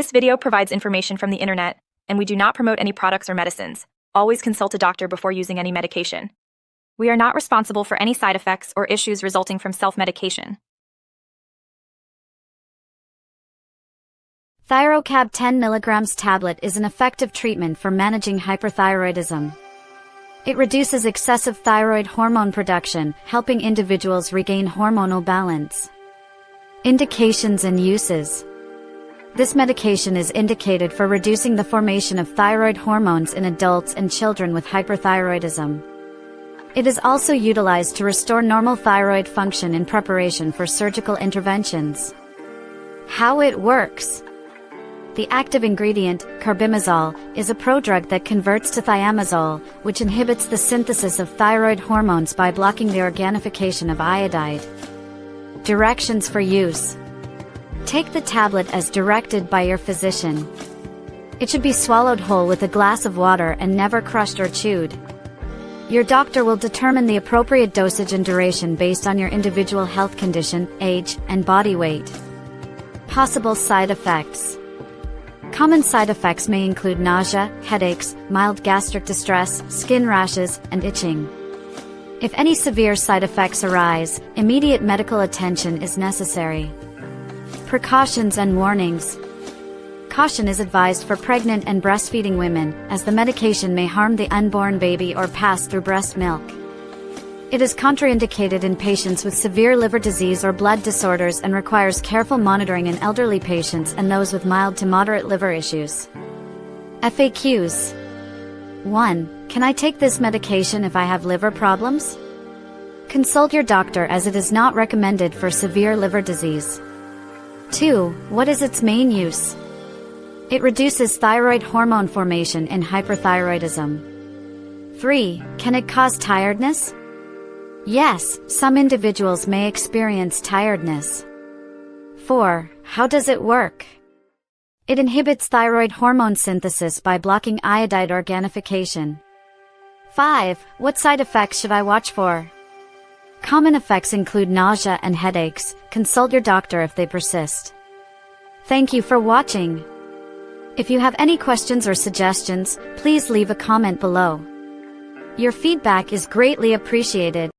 This video provides information from the internet, and we do not promote any products or medicines. Always consult a doctor before using any medication. We are not responsible for any side effects or issues resulting from self-medication. Thyrocab 10mg tablet is an effective treatment for managing hyperthyroidism. It reduces excessive thyroid hormone production, helping individuals regain hormonal balance. Indications and uses. This medication is indicated for reducing the formation of thyroid hormones in adults and children with hyperthyroidism. It is also utilized to restore normal thyroid function in preparation for surgical interventions. How it works. The active ingredient, carbimazole, is a prodrug that converts to thiamazole, which inhibits the synthesis of thyroid hormones by blocking the organification of iodide. Directions for use. Take the tablet as directed by your physician. It should be swallowed whole with a glass of water and never crushed or chewed. Your doctor will determine the appropriate dosage and duration based on your individual health condition, age, and body weight. Possible side effects. Common side effects may include nausea, headaches, mild gastric distress, skin rashes, and itching. If any severe side effects arise, immediate medical attention is necessary. Precautions and warnings. Caution is advised for pregnant and breastfeeding women, as the medication may harm the unborn baby or pass through breast milk. It is contraindicated in patients with severe liver disease or blood disorders and requires careful monitoring in elderly patients and those with mild to moderate liver issues. FAQs. 1. Can I take this medication if I have liver problems? Consult your doctor as it is not recommended for severe liver disease. 2. What is its main use? It reduces thyroid hormone formation in hyperthyroidism. 3. Can it cause tiredness? Yes, some individuals may experience tiredness. 4. How does it work? It inhibits thyroid hormone synthesis by blocking iodide organification. 5. What side effects should I watch for? Common effects include nausea and headaches. Consult your doctor if they persist. Thank you for watching. If you have any questions or suggestions, please leave a comment below. Your feedback is greatly appreciated.